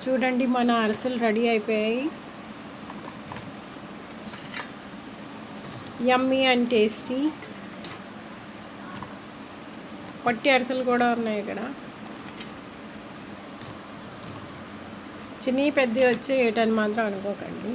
చూడండి మన అరిసెలు రెడీ అయిపోయాయి. యమ్మీ అండ్ టేస్టీ. పట్టి అరిసెలు కూడా ఉన్నాయి ఇక్కడ. చిన్నవి పెద్దవి వచ్చి ఏటని మాత్రం అనుకోకండి.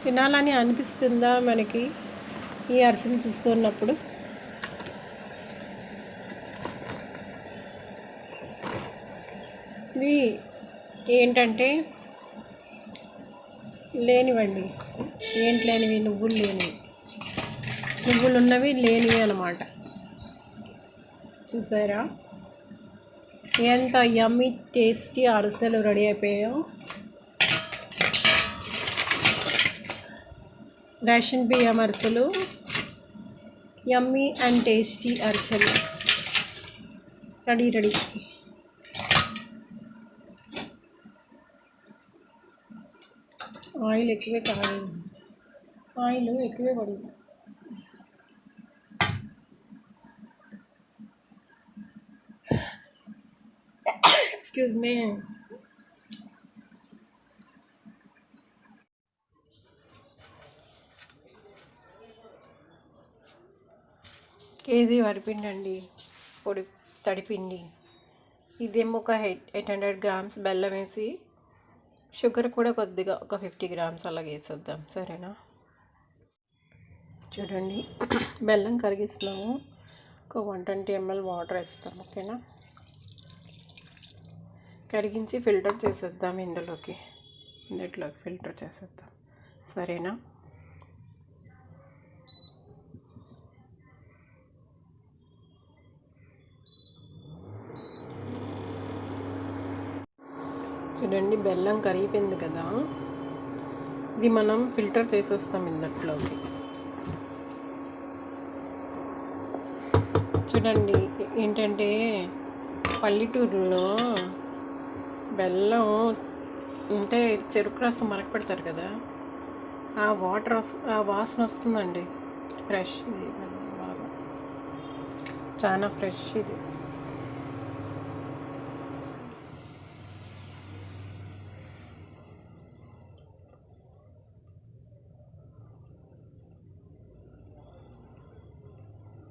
తినాలని అనిపిస్తుందా మనకి ఈ అరిసెలు చూస్తున్నప్పుడు? ఇవి ఏంటంటే లేనివండి. ఏంటి లేనివి? నువ్వులు లేనివి. నువ్వులు ఉన్నవి లేనివి అన్నమాట. చూసారా ఎంత యమ్మీ టేస్టీ అరిసెలు రెడీ అయిపోయాయో. రేషన్ బియ్యం అరిసెలు, యమ్మీ అండ్ టేస్టీ అరిసెలు రెడీ. ఆయిల్ ఎక్కువే కావాలి, ఆయిల్ ఎక్కువే పడింది. Excuse me. కేజీ వరిపిండి అండి, పొడి తడిపిండి. ఇదేమో ఒక 800 గ్రామ్స్ బెల్లం వేసి, షుగర్ కూడా కొద్దిగా ఒక 50 గ్రామ్స్ అలాగే వేసేద్దాం. సరేనా? చూడండి బెల్లం కరిగిస్తున్నాము. ఒక 120 ml వాటర్ వేస్తాం. ఓకేనా? కరిగించి ఫిల్టర్ చేసేద్దాం. ఇందులోకి ఫిల్టర్ చేసేద్దాం. సరేనా? చూడండి బెల్లం కరిగిపోయింది కదా, ఇది మనం ఫిల్టర్ చేసేస్తాం ఇందులోకి. చూడండి ఏంటంటే పల్లెటూరులో బెల్లం అంటే చెరుకు రసం మరక పెడతారు కదా, ఆ వాటర్ ఆ వాసన వస్తుందండి. ఫ్రెష్ ఇది, బాగా చాలా ఫ్రెష్ ఇది.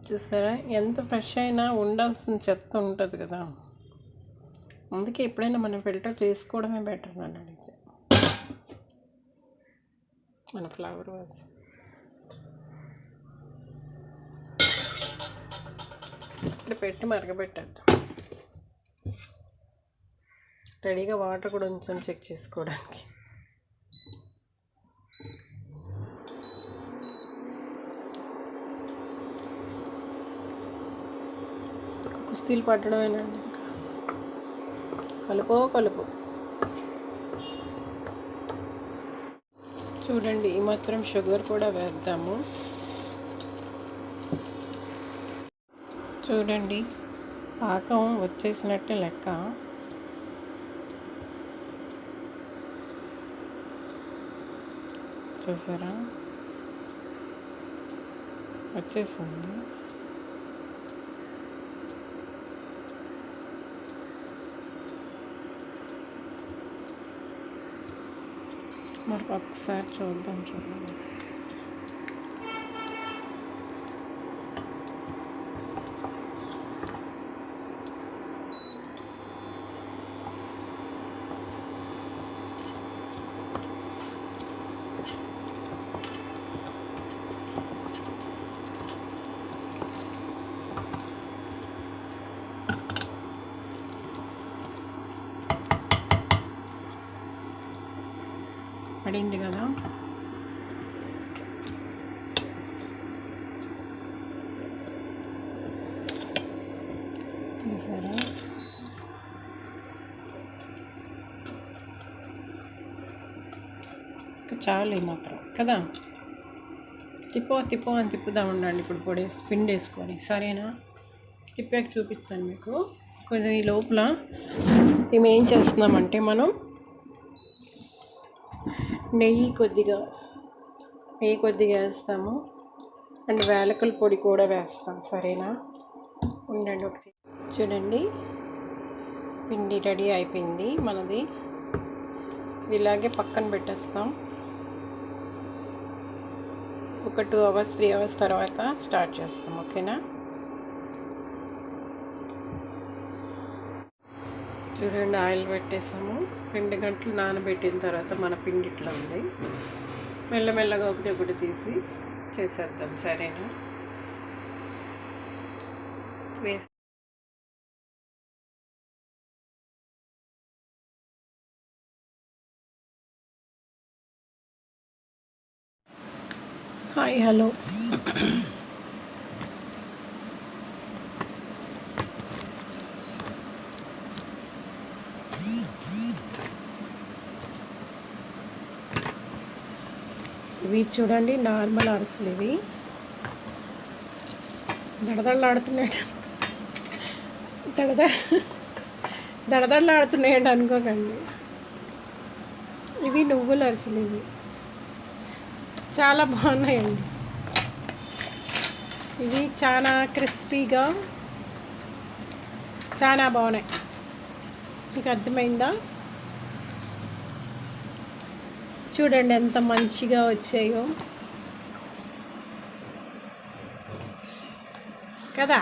చూస్తారా ఎంత ఫ్రెష్ అయినా ఉండాల్సిన చెత్త ఉంటుంది కదా, అందుకే ఎప్పుడైనా మనం ఫిల్టర్ చేసుకోవడమే బెటర్ అని అడిగితే. మన ఫ్లవర్ వాజ్ ఇక్కడ పెట్టి మరగబెట్టేద్దాం. రెడీగా వాటర్ కూడా కొంచెం చెక్ చేసుకోవడానికి. కుస్తీలు పట్టడమేనండి. ఇంకా కలుపు. చూడండి ఈ మాత్రం షుగర్ కూడా వేద్దాము. చూడండి పాకం వచ్చేసినట్టే లెక్క. చూసారా వచ్చేసింది. మరి ఒక్కసారి చూద్దాం. పడింది కదా. చూసారా చాలు ఈ మాత్రం కదా. తిప్పో అని తిప్పుదాం ఉండండి. ఇప్పుడు పిండి వేసుకొని, సరేనా? తిప్పాక చూపిస్తాను మీకు. కొంచెం ఈ లోపల మేము ఏం చేస్తున్నామంటే మనం నెయ్యి కొద్దిగా వేస్తాము అండ్ యాలకుల పొడి కూడా వేస్తాం, సరేనా? ఉండండి చూడండి, పిండి రెడీ అయిపోయింది మనది. ఇలాగే పక్కన పెట్టేస్తాం. ఒక 2 hours 3 hours తర్వాత స్టార్ట్ చేస్తాం, ఓకేనా? చూడండి, ఆయిల్ పెట్టేసాము. 2 గంటలు నానబెట్టిన తర్వాత మన పిండి ఇట్లా ఉంది. మెల్లమెల్లగా ఒకటి తీసి చేసేద్దాం, సరేనా? Hi, hello. ఇవి చూడండి, నార్మల్ అరిసెలు. ఇవి దడదడలాడుతున్నాయండి అనుకోకండి. ఇవి నువ్వుల అరిసెలు. ఇవి చాలా బాగున్నాయండి. ఇవి చాలా క్రిస్పీగా చాలా బాగున్నాయి. మీకు అర్థమైందా? చూడండి ఎంత మంచిగా వచ్చాయో కదా.